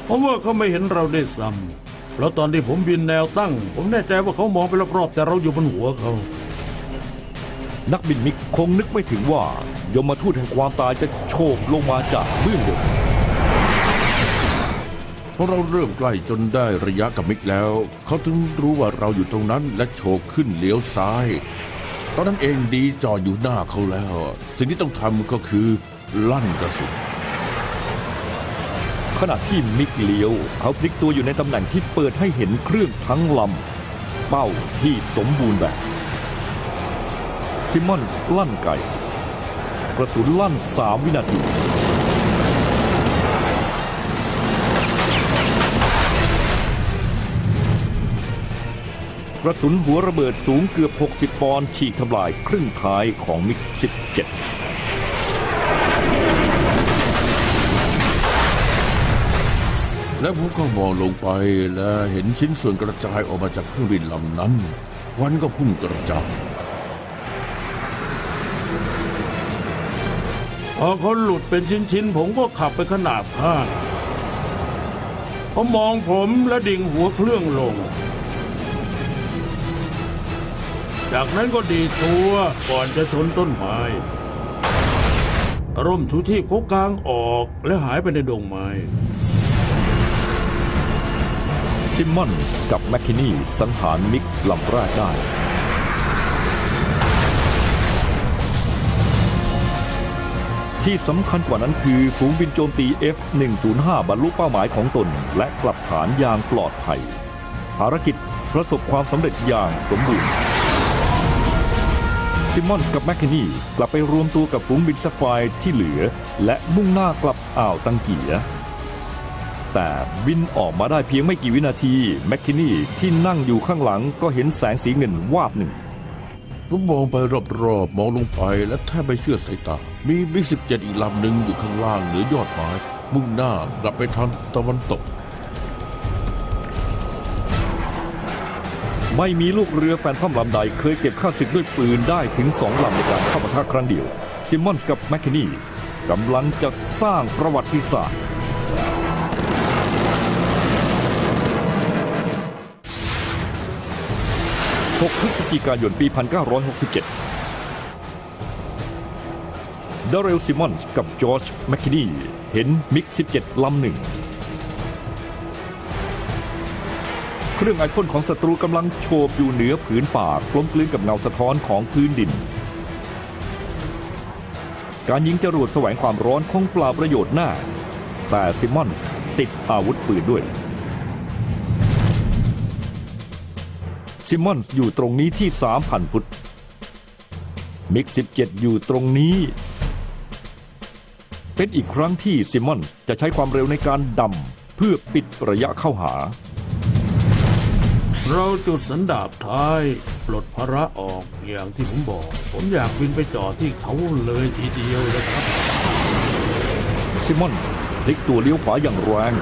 ผมว่าเขาไม่เห็นเราได้ซ้ำเพราะตอนที่ผมบินแนวตั้งผมแน่ใจว่าเขามองไปรอบๆแต่เราอยู่บนหัวเขา
นักบินมิกคงนึกไม่ถึงว่ายมทูตแห่งความตายจะโฉบลงมาจากเบื้องบน
พอเราเริ่มใกล้จนได้ระยะกับมิกแล้วเขาถึงรู้ว่าเราอยู่ตรงนั้นและโฉบขึ้นเลี้ยวซ้ายตอนนั้นเองดีจออยู่หน้าเขาแล้วสิ่งที่ต้องทำก็คือลั่นกระสุน
ขณะที่มิกเลี้ยวเขาพลิกตัวอยู่ในตำแหน่งที่เปิดให้เห็นเครื่องทั้งลำเป้าที่สมบูรณ์แบบซิมมอนส์ลั่นไกกระสุนลั่น3 วินาทีกระสุนหัวระเบิดสูงเกือบ60 ปอนด์ฉีกทำลายครึ่งท้ายของมิก 17
และผมก็มองลงไปและเห็นชิ้นส่วนกระจายออกมาจากเครื่องบินลำนั้นควันก็พุ่งกระจาย
พอเขาหลุดเป็นชิ้นๆผมก็ขับไปขนาบข้างเขามองผมและดิ่งหัวเครื่องลงจากนั้นก็ดีดตัวก่อนจะชนต้นไม้ร่มชูชีพเขากางออกและหายไปในดงไม้
ซิมมอนส์กับแมคคินนีสังหารมิกลำแรกได้ที่สำคัญกว่านั้นคือฝูงบินโจมตี F-105 บรรลุเป้าหมายของตนและกลับฐานอย่างปลอดภัยภารกิจประสบความสำเร็จอย่างสมบูรณ์ซิมมอนส์กับแมคคินนีกลับไปรวมตัวกับฝูงบินแซฟไฟร์ที่เหลือและมุ่งหน้ากลับอ่าวตังเกียแต่บินออกมาได้เพียงไม่กี่วินาทีแมคคินนีที่นั่งอยู่ข้างหลังก็เห็นแสงสีเงินวาบหนึ่ง
ผมมองไปรอบๆมองลงไปและแทบไม่เชื่อสายตามีมิก17อีกลำหนึ่งอยู่ข้างล่างเหนือยอดไม้มุ่งหน้ากลับไปทางตะวันตก
ไม่มีลูกเรือแฟนทอมลำใดเคยเก็บข้าศึกด้วยปืนได้ถึง2 ลำในการเข้าปะทะครั้งเดียวซิมมอนส์กับแมคคินนีกำลังจะสร้างประวัติศาสตร์6 พฤศจิกายนปี 1967 ดาเรล ซิมมอนส์กับจอร์จ แมคคินนีเห็นมิก 17 ลำหนึ่งเครื่องไอพ่นของศัตรูกำลังโฉบอยู่เหนือผืนป่ากลมกลืนกับเงาสะท้อนของพื้นดินการยิงจรวดแสวงความร้อนคงเปล่าประโยชน์หน้าแต่ซิมมอนส์ติดอาวุธปืนด้วยซิมมอนส์อยู่ตรงนี้ที่ 3,000 ฟุตมิก 17 อยู่ตรงนี้เป็นอีกครั้งที่ซิมมอนส์จะใช้ความเร็วในการดำเพื่อปิดระยะเข้าหา
เราจุดสันดาปท้ายปลดภาระออกอย่างที่ผมบอกผมอยากบินไปจอดที่เขาเลยทีเดียวนะครับ
ซิมมอนส์พลิกตัวเลี้ยวขวาอย่างแรง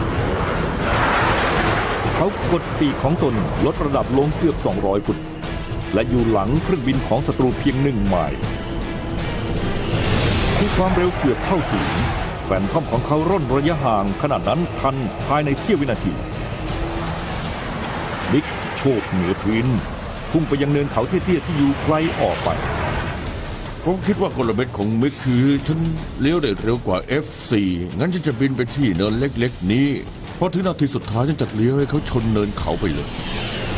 เขากดปีกของตนลดระดับลงเกือบ200 ฟุตและอยู่หลังเครื่องบินของศัตรูเพียง1 ไมล์ที่ความเร็วเกือบเท่าศูนย์แฟนทอมของเขาร่นระยะห่างขนาดนั้นทันภายในเสี้ยววินาทีมิกโฉบเหนือพื้นพุ่งไปยังเนินเขาเตี้ยๆที่อยู่ไกลออกไป
ผมคิดว่ากลเม็ดของมิกคือฉันเลี้ยวได้เร็วกว่า F4 งั้นฉันจะบินไปที่เนินเล็กๆนี้พอถึงนาทีสุดท้ายฉันจะเลี้ยวให้เขาชนเนินเขาไปเลย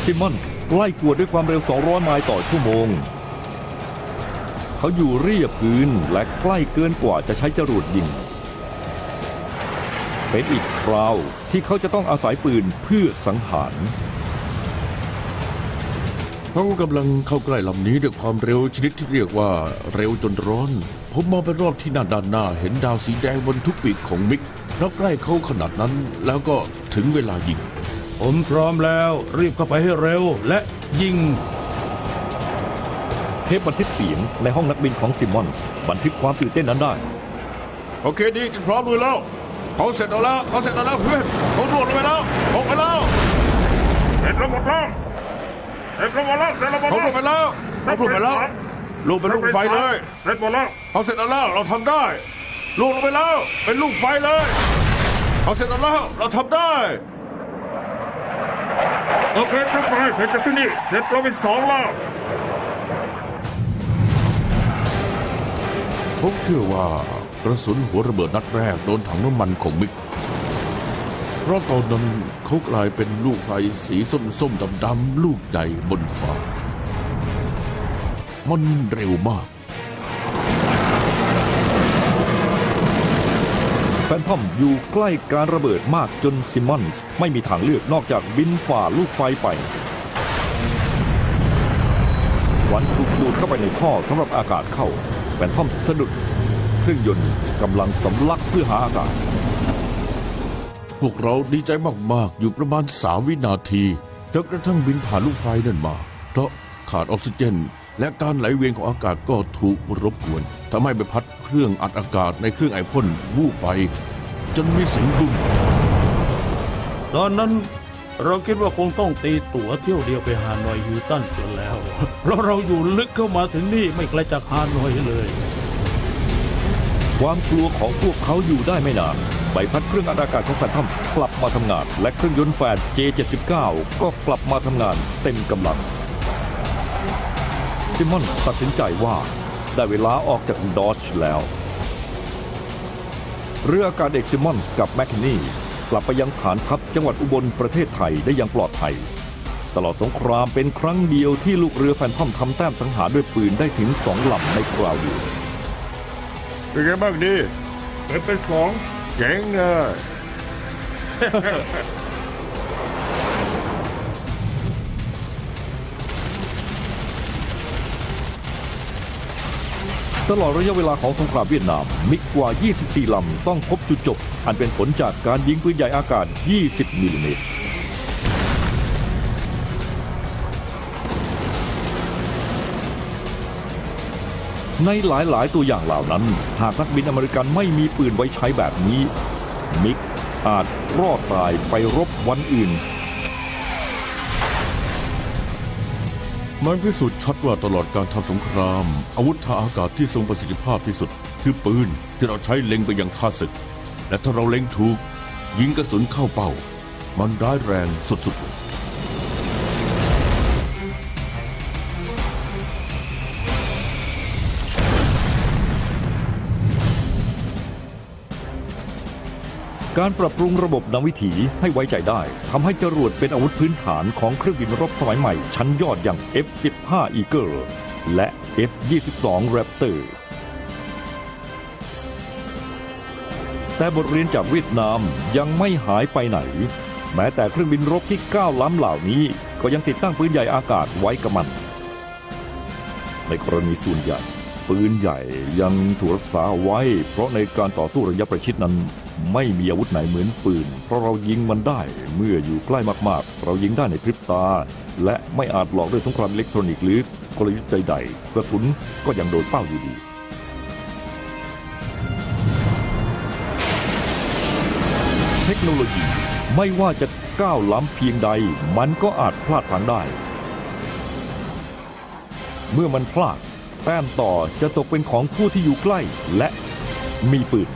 ซิมมอนส์ไล่กวดด้วยความเร็ว200 ไมล์ต่อชั่วโมงเขาอยู่เรียบพื้นและใกล้เกินกว่าจะใช้จรวดยิงเป็นอีกค คราวที่เขาจะต้องอาศัยปืนเพื่อสังหาร
เขากำลังเข้าใกล้ลำนี้ด้วยความเร็วชนิดที่เรียกว่าเร็วจนร้อนผมมองไปรอบที่ด้านหน้าเห็นดาวสีแดงบนทุกปีกของมิกเราใกล้เขาขนาดนั้นแล้วก็ถึงเวลายิง
ผมพร้อมแล้วรีบเข้าไปให้เร็วและยิง
เทปบันทึกเสียงในห้องนักบินของซิมมอนส์บันทึกความตื่นเต้นนั้นได้
โอเคดีจะพร้อมมือแล้วเขาเสร็จแล้วเพื่อนเขาโดดลงไปแล้วออกไปแล้ว
เสร็จแล้วหมดแล้วเสร็จแล้วหมดแล้วเสร็จแล้วหมด
เขาล
แล้ว
งไปแล้วลงเป็นลูกไฟเลย
เสร็จหมดแล้ว
เขาเสร็จแล้วเราทำได้ลงไปแล้วเป็นลูกไฟเลยเขาเสร็จแล้วเราทำได้
โอเคสักไฟเสร็จจากที่นี่เสร็จเราเป็นสองแล้ว
ผมเชื่อว่ากระสุนหัวระเบิดนัดแรกโดนถังน้ำมันของมิกเพราะตอนนั้นเขากลายเป็นลูกไฟสีส้มๆดำๆลูกใหญ่บนฟ้ามันเร็วมาก
แฟนทอมอยู่ใกล้การระเบิดมากจนซิมมอนส์ไม่มีทางเลือกนอกจากบินฝ่าลูกไฟไปควันถูกดูดเข้าไปในท่อสำหรับอากาศเข้าแฟนทอมสะดุดเครื่องยนต์กำลังสำลักเพื่อหาอากาศ
พวกเราดีใจมากๆอยู่ประมาณ3 วินาทีจนกระทั่งบินผ่านลูกไฟนั่นมาเพราะขาดออกซิเจนและการไหลเวียนของอากาศก็ถูกรบกวนทำให้ใบพัดเครื่องอัดอากาศในเครื่องไอพ่นวูบไปจนมีเสียงบุ้ม
ตอนนั้นเราคิดว่าคงต้องตีตั๋วเที่ยวเดียวไปฮานอยฮิลตันเสียแล้ว เพราะเราอยู่ลึกเข้ามาถึงนี่ไม่ไกลจากฮานอยเลย
ความกลัวของพวกเขาอยู่ได้ไม่นานใบพัดเครื่องอัดอากาศของแฟนทอมกลับมาทำงานและเครื่องยนต์แฟร์ J79 ก็กลับมาทำงานเต็มกำลังซิมมอนส์ตัดสินใจว่าได้เวลาออกจากดอชแล้วเรืออากาศเอกซิมมอนส์กับแมคคินนีกลับไปยังฐานทัพจังหวัดอุบลประเทศไทยได้อย่างปลอดภัยตลอดสงครามเป็นครั้งเดียวที่ลูกเรือแฟนทอมทำแต้มสังหารด้วยปืนได้ถึง2 ลำในคราวเดียว
เป็นไงบ้างดี
เป็นสอง
เจ๋งเลย
ตลอดระยะเวลาของสงครามเวียดนามมิกกว่า 24 ลำต้องพบจุดจบอันเป็นผลจากการยิงปืนใหญ่อากาศ 20 มิลลิเมตรในหลายๆ ตัวอย่างเหล่านั้นหากนักบินอเมริกันไม่มีปืนไว้ใช้แบบนี้มิกอาจรอดตายไปรบวันอื่น
มันพิสูจน์ชัดว่าตลอดการทำสงครามอาวุธทางอากาศที่ทรงประสิทธิภาพที่สุดคือปืนที่เราใช้เล็งไปยังข้าศึกและถ้าเราเล็งถูกยิงกระสุนเข้าเป้ามันร้ายแรงสุดๆ
การปรับปรุงระบบนำวิถีให้ไว้ใจได้ทำให้จรวดเป็นอาวุธพื้นฐานของเครื่องบินรบสมัยใหม่ชั้นยอดอย่าง F-15 Eagle และ F-22 Raptor แต่บทเรียนจากเวียดนามยังไม่หายไปไหนแม้แต่เครื่องบินรบที่ก้าวล้ำเหล่านี้ก็ยังติดตั้งปืนใหญ่อากาศไว้กับมันในกรณีส่วนใหญ่ปืนใหญ่ยังถูกรักษาไว้เพราะในการต่อสู้ระยะประชิดนั้นไม่มีอาวุธไหนเหมือนปืนเพราะเรายิงมันได้เมื่ออยู่ใกล้มากๆเรายิงได้ในพริบตาและไม่อาจหลอกด้วยสงครามอิเล็กทรอนิกส์หรือกลยุทธ์ใดๆกระสุนก็ยังโดนเป้าอยู่ดีเทคโนโลยีไม่ว่าจะก้าวล้ำเพียงใดมันก็อาจพลาดพลั้งได้เมื่อมันพลาดแต้มต่อจะตกเป็นของผู้ที่อยู่ใกล้และมีปืน